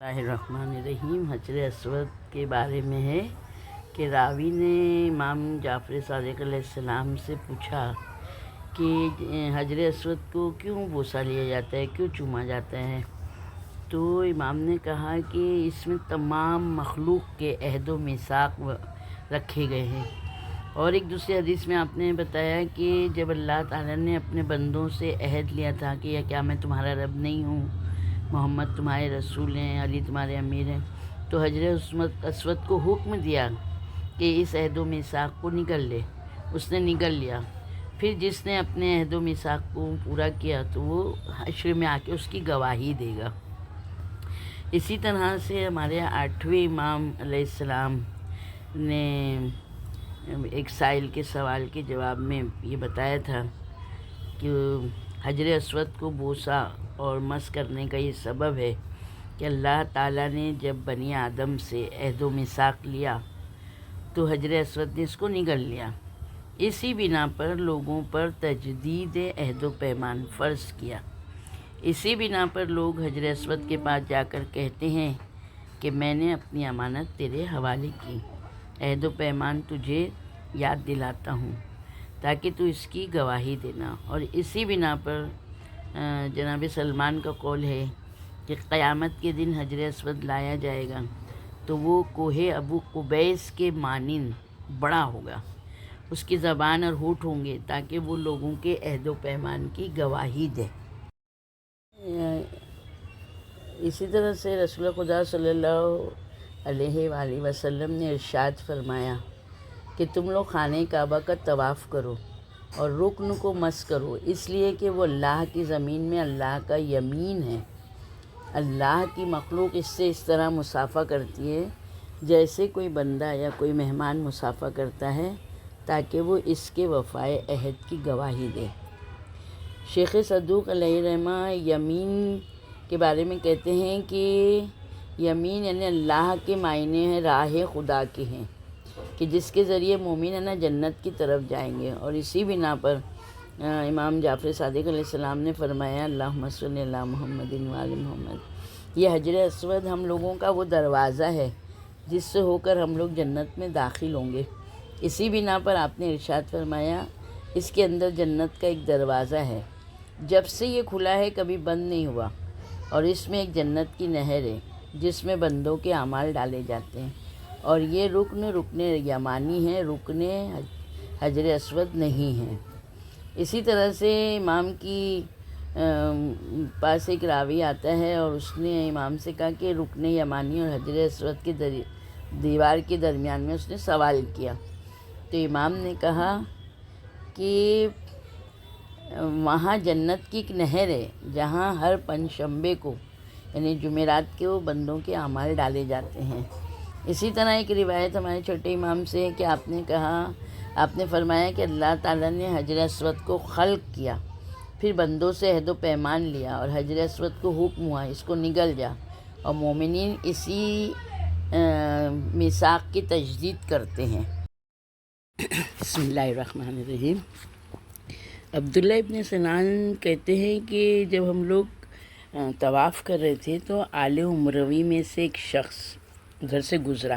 اللہ الرحمن الرحیم۔ حجر اسود کے بارے میں ہے کہ راوی نے امام جعفر صادق علیہ السلام سے پوچھا کہ حجر اسود کو کیوں بوسہ لیا جاتا ہے، کیوں چوما جاتا ہے؟ تو امام نے کہا کہ اس میں تمام مخلوق کے عہد و میثاق رکھے گئے ہیں۔ اور ایک دوسری حدیث میں آپ نے بتایا کہ جب اللہ تعالیٰ نے اپنے بندوں سے عہد لیا تھا کہ کیا میں تمہارا رب نہیں ہوں، محمد تمہارے رسول ہیں، علی تمہارے امیر ہیں، تو حجر اسود کو حکم دیا کہ اس عہد و میثاق کو نگل لے۔ اس نے نگل لیا۔ پھر جس نے اپنے عہد و میثاق کو پورا کیا تو وہ حشر میں آ کے اس کی گواہی دے گا۔ اسی طرح سے ہمارے 8ویں امام علیہ السلام نے ایک سائل کے سوال کے جواب میں یہ بتایا تھا کہ حجر اسود کو بوسہ اور مس کرنے کا یہ سبب ہے کہ اللہ تعالیٰ نے جب بنی آدم سے عہد و میثاق لیا تو حجر اسود نے اس کو نگل لیا۔ اسی بنا پر لوگوں پر تجدید عہد و پیمان فرض کیا۔ اسی بنا پر لوگ حجر اسود کے پاس جا کر کہتے ہیں کہ میں نے اپنی امانت تیرے حوالے کی، عہد و پیمان تجھے یاد دلاتا ہوں تاکہ تو اس کی گواہی دینا۔ اور اسی بنا پر جناب سلمان کا قول ہے کہ قیامت کے دن حجر اسود لایا جائے گا تو وہ کوہ ابو قبیس کے مانند بڑا ہوگا، اس کی زبان اور ہونٹ ہوں گے تاکہ وہ لوگوں کے عہد و پیمان کی گواہی دے۔ اسی طرح سے رسول خدا صلی اللہ علیہ وآلہ وسلم نے ارشاد فرمایا کہ تم لوگ خانہ کعبہ کا طواف کرو اور رکن کو مس کرو، اس لیے کہ وہ اللہ کی زمین میں اللہ کا یمین ہے۔ اللہ کی مخلوق اس سے اس طرح مصافحہ کرتی ہے جیسے کوئی بندہ یا کوئی مہمان مصافحہ کرتا ہے تاکہ وہ اس کے وفائے عہد کی گواہی دے۔ شیخ صدوق علیہ رحمہ یمین کے بارے میں کہتے ہیں کہ یمین یعنی اللہ کے معنی ہے، راہ خدا کے ہیں کہ جس کے ذریعے مومن ہے نا جنت کی طرف جائیں گے۔ اور اسی بنا پر امام جعفر صادق علیہ السلام نے فرمایا اللہم صلی علی محمد وآل محمد، یہ حجر اسود ہم لوگوں کا وہ دروازہ ہے جس سے ہو کر ہم لوگ جنت میں داخل ہوں گے۔ اسی بنا پر آپ نے ارشاد فرمایا اس کے اندر جنت کا ایک دروازہ ہے، جب سے یہ کھلا ہے کبھی بند نہیں ہوا، اور اس میں ایک جنت کی نہر ہے جس میں بندوں کے اعمال ڈالے جاتے ہیں، اور یہ رکن یمانی ہے، رکن حجر اسود نہیں ہے۔ اسی طرح سے امام کی پاس ایک راوی آتا ہے اور اس نے امام سے کہا کہ رکن یمانی اور حجر اسود کے دیوار کے درمیان میں اس نے سوال کیا، تو امام نے کہا کہ وہاں جنت کی ایک نہر ہے جہاں ہر پنجشنبے کو یعنی جمعرات کے وہ بندوں کے اعمال ڈالے جاتے ہیں۔ اسی طرح ایک روایت ہمارے چھوٹے امام سے ہے کہ آپ نے فرمایا کہ اللہ تعالیٰ نے حجر اسود کو خلق کیا، پھر بندوں سے عہد و پیمان لیا اور حجر اسود کو حکم ہوا اس کو نگل جا، اور مومنین اسی میثاق کی تجدید کرتے ہیں۔ بسم اللہ الرحمن الرحیم۔ عبداللہ ابن سنان کہتے ہیں کہ جب ہم لوگ طواف کر رہے تھے تو آل عمروی میں سے ایک شخص ادھر سے گزرا۔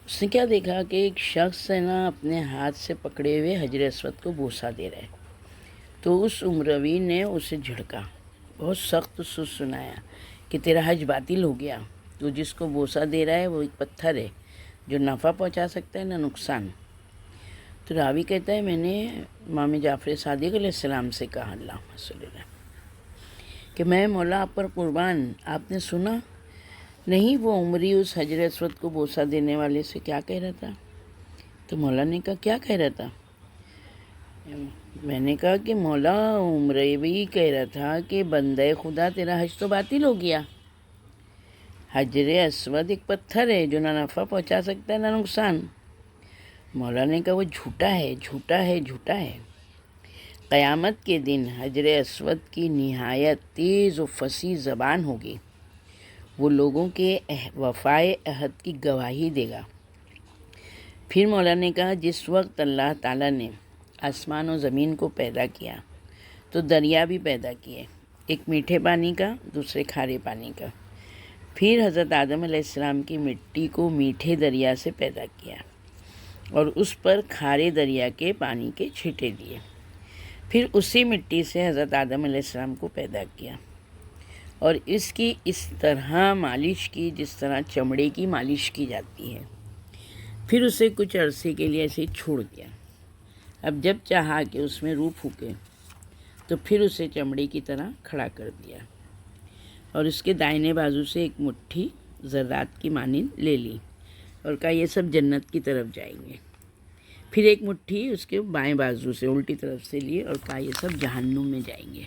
اس نے کیا دیکھا کہ ایک شخص ہے نا اپنے ہاتھ سے پکڑے ہوئے حجر اسود کو بوسہ دے رہا ہے، تو اس عمروی نے اسے جھڑکا، بہت سخت سنایا کہ تیرا حج باطل ہو گیا، تو جس کو بوسہ دے رہا ہے وہ ایک پتھر ہے جو نفع پہنچا سکتا ہے نہ نقصان۔ تو راوی کہتا ہے میں نے امام جعفر صادق علیہ السلام سے کہا اللہم صلی اللہ کہ میں مولا آپ پر قربان، آپ نے سنا نہیں وہ عمری اس حجر اسود کو بوسہ دینے والے سے کیا کہہ رہا تھا؟ تو مولا نے کہا کیا کہہ رہا تھا؟ میں نے کہا کہ مولا عمروی کہہ رہا تھا کہ بندہ خدا تیرا حج تو باطل ہو گیا، حجر اسود ایک پتھر ہے جو نہ نفع پہنچا سکتا ہے نہ نقصان۔ مولا نے کہا وہ جھوٹا ہے، جھوٹا ہے، جھوٹا ہے۔ قیامت کے دن حجر اسود کی نہایت تیز و فصیح زبان ہوگی، وہ لوگوں کے وفائے عہد کی گواہی دے گا۔ پھر مولا نے کہا جس وقت اللہ تعالیٰ نے آسمان و زمین کو پیدا کیا تو دریا بھی پیدا کیے، ایک میٹھے پانی کا دوسرے کھارے پانی کا، پھر حضرت آدم علیہ السلام کی مٹی کو میٹھے دریا سے پیدا کیا اور اس پر کھارے دریا کے پانی کے چھینٹے دیے۔ پھر اسی مٹی سے حضرت آدم علیہ السلام کو پیدا کیا اور اس کی اس طرح مالش کی جس طرح چمڑے کی مالش کی جاتی ہے۔ پھر اسے کچھ عرصے کے لیے ایسے چھوڑ دیا۔ اب جب چاہا کہ اس میں روح پھونکے تو پھر اسے چمڑے کی طرح کھڑا کر دیا اور اس کے دائنے بازو سے ایک مٹھی ذرات کی مانند لے لی اور کہا یہ سب جنت کی طرف جائیں گے۔ پھر ایک مٹھی اس کے بائیں بازو سے الٹی طرف سے لی اور کہا یہ سب جہنم میں جائیں گے۔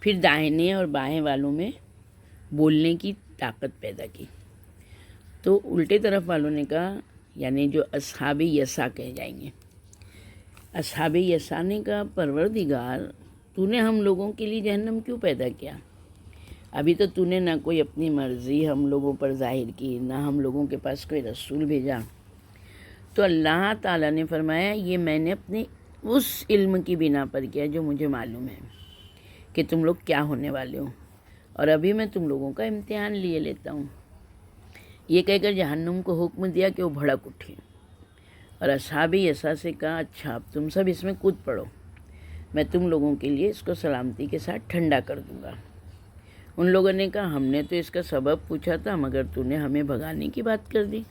پھر دائنے اور بائیں والوں میں بولنے کی طاقت پیدا کی تو الٹے طرف والوں نے کہا، یعنی جو اصحاب یسا کہے جائیں گے، اصحاب یسا نے کہا پروردگار تو نے ہم لوگوں کے لیے جہنم کیوں پیدا کیا؟ ابھی تو نے نہ کوئی اپنی مرضی ہم لوگوں پر ظاہر کی، نہ ہم لوگوں کے پاس کوئی رسول بھیجا۔ تو اللہ تعالیٰ نے فرمایا یہ میں نے اپنے اس علم کی بنا پر کیا جو مجھے معلوم ہے کہ تم لوگ کیا ہونے والے ہو، اور ابھی میں تم لوگوں کا امتحان لیے لیتا ہوں۔ یہ کہہ کر جہنم کو حکم دیا کہ وہ بھڑک اٹھی اور اصحاب یسا سے کہا اچھا اب تم سب اس میں کود پڑو، میں تم لوگوں کے لیے اس کو سلامتی کے ساتھ ٹھنڈا کر دوں گا۔ ان لوگوں نے کہا ہم نے تو اس کا سبب پوچھا تھا مگر تو نے ہمیں بھگانے کی بات کر دی۔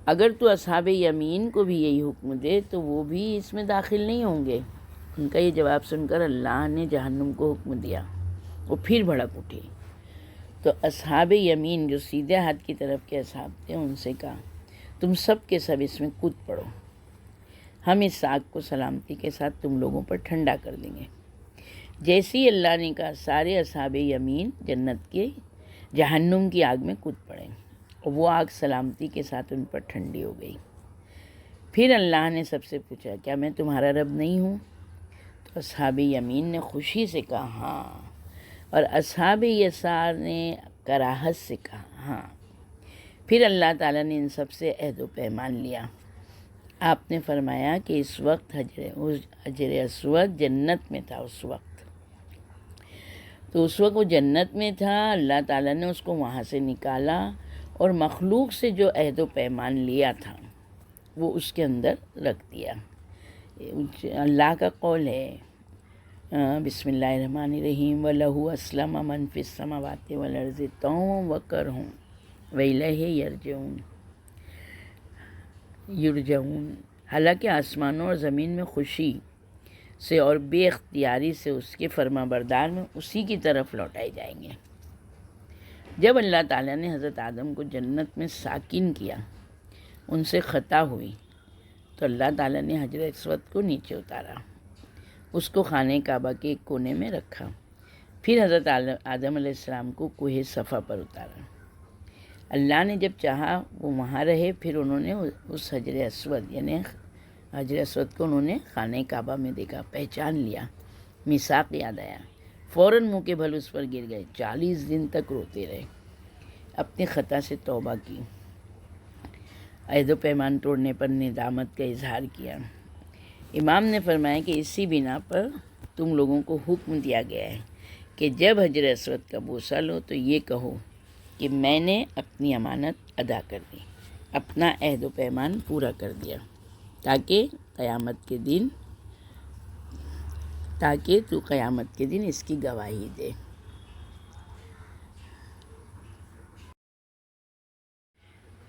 اگر تو اصحاب یمین کو بھی یہی حکم دے تو وہ بھی اس میں داخل نہیں ہوں گے۔ ان کا یہ جواب سن کر اللہ نے جہنم کو حکم دیا، وہ پھر بھڑک اٹھی۔ تو اصحاب یمین جو سیدھے ہاتھ کی طرف کے اصحاب تھے ان سے کہا تم سب کے سب اس میں کود پڑو، ہم اس آگ کو سلامتی کے ساتھ تم لوگوں پر ٹھنڈا کر دیں گے۔ جیسے ہی اللہ نے کہا سارے اصحاب یمین جنت کے جہنم کی آگ میں کود پڑے اور وہ آگ سلامتی کے ساتھ ان پر ٹھنڈی ہو گئی۔ پھر اللہ نے سب سے پوچھا کیا میں تمہارا رب نہیں ہوں؟ تو اصحاب یمین نے خوشی سے کہا ہاں، اور اصحاب یسار نے کراہت سے کہا ہاں۔ پھر اللہ تعالیٰ نے ان سب سے عہد و پیمان لیا۔ آپ نے فرمایا کہ اس وقت حجر اسود جنت میں تھا۔ اس وقت وہ جنت میں تھا، اللہ تعالیٰ نے اس کو وہاں سے نکالا اور مخلوق سے جو عہد و پیمان لیا تھا وہ اس کے اندر رکھ دیا۔ اللہ کا قول ہے بسم اللہ الرحمن الرحیم وَلَهُ أَسْلَمَ مَنْ فِي السَّمَاوَاتِ وَالْأَرْضِ طَوْعًا وَكَرْهًا وَإِلَيْهِ یرجعون۔ حالانکہ آسمانوں اور زمین میں خوشی سے اور بے اختیاری سے اس کے فرما بردار میں اسی کی طرف لوٹائے جائیں گے۔ جب اللہ تعالیٰ نے حضرت آدم کو جنت میں ساکن کیا، ان سے خطا ہوئی تو اللہ تعالیٰ نے حجر اسود کو نیچے اتارا، اس کو خانہ کعبہ کے ایک کونے میں رکھا۔ پھر حضرت آدم علیہ السلام کو کوہ صفا پر اتارا۔ اللہ نے جب چاہا وہ وہاں رہے، پھر انہوں نے اس حجر اسود یعنی حجر اسود کو انہوں نے خانہ کعبہ میں دیکھا، پہچان لیا، میثاق یاد آیا، فوراً منہ کے بھل اس پر گر گئے، 40 دن تک روتے رہے، اپنی خطا سے توبہ کی، عہد و پیمان توڑنے پر ندامت کا اظہار کیا۔ امام نے فرمایا کہ اسی بنا پر تم لوگوں کو حکم دیا گیا ہے کہ جب حجر اسود کا بوسہ لو تو یہ کہو کہ میں نے اپنی امانت ادا کر دی، اپنا عہد و پیمان پورا کر دیا، تاکہ تو قیامت کے دن اس کی گواہی دے۔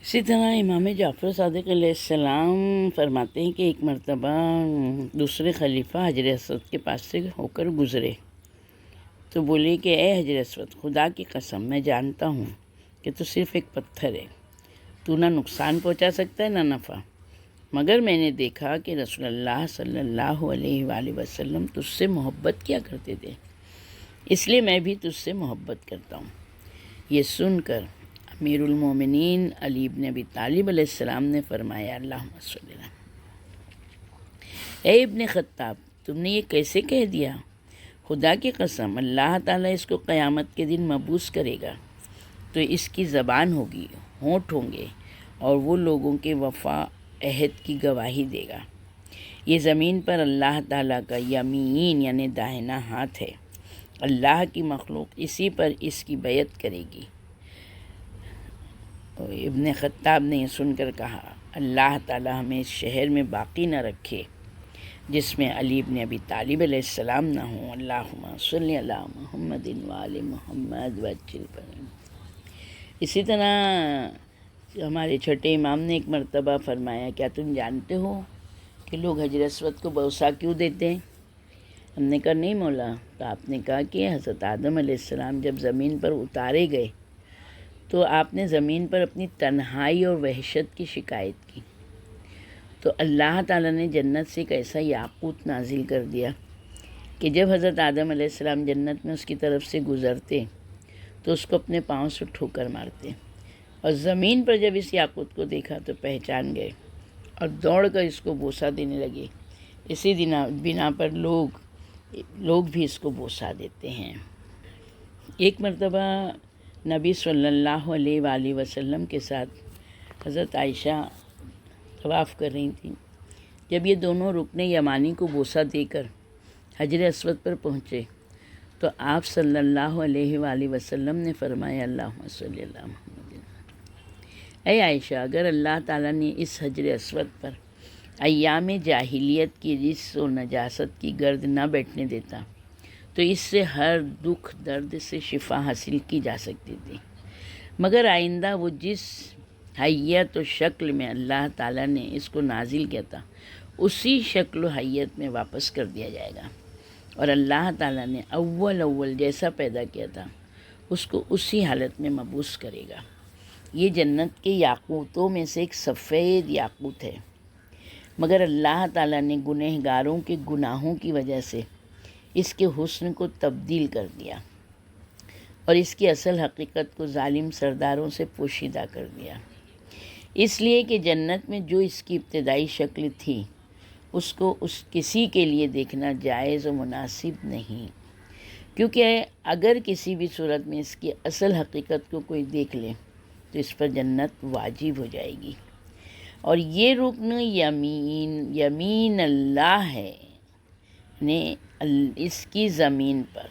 اسی طرح امام جعفر صادق علیہ السلام فرماتے ہیں کہ ایک مرتبہ دوسرے خلیفہ حجر اسود کے پاس سے ہو کر گزرے تو بولے کہ اے حجر اسود، خدا کی قسم میں جانتا ہوں کہ تو صرف ایک پتھر ہے، تو نہ نقصان پہنچا سکتا ہے نہ نفع، مگر میں نے دیکھا کہ رسول اللہ صلی اللہ علیہ وآلہ وسلم تجھ سے محبت کیا کرتے تھے، اس لیے میں بھی تجھ سے محبت کرتا ہوں۔ یہ سن کر امیر المومنین علی بن ابی طالب علیہ السلام نے فرمایا اللہم صلی اللہ، اے ابن خطاب، تم نے یہ کیسے کہہ دیا؟ خدا کی قسم اللہ تعالیٰ اس کو قیامت کے دن مبعوث کرے گا تو اس کی زبان ہوگی، ہونٹ ہوں گے، اور وہ لوگوں کے وفا عہد کی گواہی دے گا۔ یہ زمین پر اللہ تعالیٰ کا یمین یعنی داہنا ہاتھ ہے، اللہ کی مخلوق اسی پر اس کی بیعت کرے گی ابن خطاب نے سن کر کہا اللہ تعالی ہمیں اس شہر میں باقی نہ رکھے جس میں علی بن ابی طالب علیہ السلام نہ ہوں۔ اللہم صلی علی محمد وآل محمد وعجل فرجہم۔ اسی طرح ہمارے چھٹے امام نے ایک مرتبہ فرمایا کیا تم جانتے ہو کہ لوگ حجر اسود کو بوسہ کیوں دیتے ہیں؟ ہم نے کہا نہیں مولا۔ تو آپ نے کہا کہ حضرت آدم علیہ السلام جب زمین پر اتارے گئے تو آپ نے زمین پر اپنی تنہائی اور وحشت کی شکایت کی، تو اللہ تعالیٰ نے جنت سے ایک ایسا یاقوت نازل کر دیا کہ جب حضرت آدم علیہ السلام جنت میں اس کی طرف سے گزرتے تو اس کو اپنے پاؤں سے ٹھوکر مارتے، اور زمین پر جب اس یاقوت کو دیکھا تو پہچان گئے اور دوڑ کر اس کو بوسہ دینے لگے۔ اسی بنا پر لوگ بھی اس کو بوسہ دیتے ہیں۔ ایک مرتبہ نبی صلی اللہ علیہ وآلہ وسلم کے ساتھ حضرت عائشہ طواف کر رہی تھیں۔ جب یہ دونوں رکن یمانی کو بوسہ دے کر حجر اسود پر پہنچے تو آپ صلی اللہ علیہ وآلہ وسلم نے فرمایا اللہم صلی اللہ محمد۔ اے عائشہ، اگر اللہ تعالیٰ نے اس حجر اسود پر ایام جاہلیت کی رجس و نجاست کی گرد نہ بیٹھنے دیتا تو اس سے ہر دکھ درد سے شفا حاصل کی جا سکتی تھی، مگر آئندہ وہ جس حیت و شکل میں اللہ تعالیٰ نے اس کو نازل کیا تھا اسی شکل و حیت میں واپس کر دیا جائے گا، اور اللہ تعالیٰ نے اول جیسا پیدا کیا تھا اس کو اسی حالت میں مبعوث کرے گا۔ یہ جنت کے یاقوتوں میں سے ایک سفید یاقوت ہے، مگر اللہ تعالیٰ نے گنہگاروں کے گناہوں کی وجہ سے اس کے حسن کو تبدیل کر دیا اور اس کی اصل حقیقت کو ظالم سرداروں سے پوشیدہ کر دیا، اس لیے کہ جنت میں جو اس کی ابتدائی شکل تھی اس کو کسی کے لیے دیکھنا جائز و مناسب نہیں، کیونکہ اگر کسی بھی صورت میں اس کی اصل حقیقت کو کوئی دیکھ لے تو اس پر جنت واجب ہو جائے گی۔ اور یہ رکن یمین اللہ ہے، اس کی زمین پر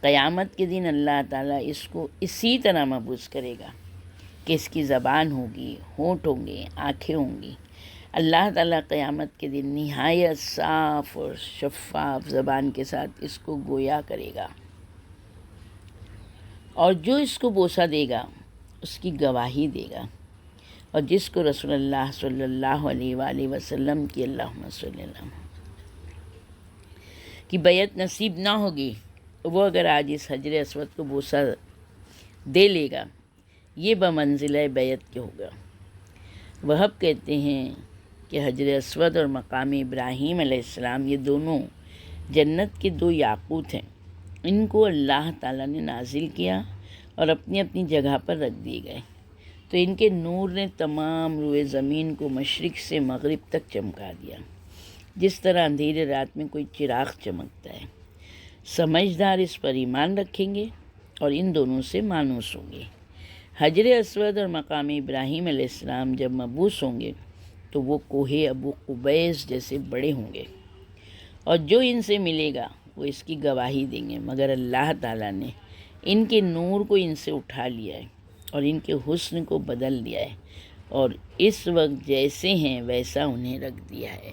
قیامت کے دن اللہ تعالیٰ اس کو اسی طرح مبعوث کرے گا کہ اس کی زبان ہوگی، ہونٹ ہوں گے، آنکھیں ہوں گی۔ اللہ تعالیٰ قیامت کے دن نہایت صاف اور شفاف زبان کے ساتھ اس کو گویا کرے گا، اور جو اس کو بوسہ دے گا اس کی گواہی دے گا، اور جس کو رسول اللہ صلی اللہ علیہ وآلہ وسلم کی اللہم صلی اللہ کی بیعت نصیب نہ ہوگی وہ اگر آج اس حجر اسود کو بوسہ دے لے گا یہ بمنزلہ بیعت کے ہوگا۔ وہب کہتے ہیں کہ حجر اسود اور مقام ابراہیم علیہ السلام یہ دونوں جنت کے دو یاقوت ہیں، ان کو اللہ تعالیٰ نے نازل کیا اور اپنی اپنی جگہ پر رکھ دیے گئے، تو ان کے نور نے تمام روئے زمین کو مشرق سے مغرب تک چمکا دیا، جس طرح اندھیرے رات میں کوئی چراغ چمکتا ہے۔ سمجھدار اس پر ایمان رکھیں گے اور ان دونوں سے مانوس ہوں گے۔ حجر اسود اور مقام ابراہیم علیہ السلام جب مبعوث ہوں گے تو وہ کوہ ابو قبیس جیسے بڑے ہوں گے، اور جو ان سے ملے گا وہ اس کی گواہی دیں گے، مگر اللہ تعالیٰ نے ان کے نور کو ان سے اٹھا لیا ہے اور ان کے حسن کو بدل دیا ہے، اور اس وقت جیسے ہیں ویسا انہیں رکھ دیا ہے۔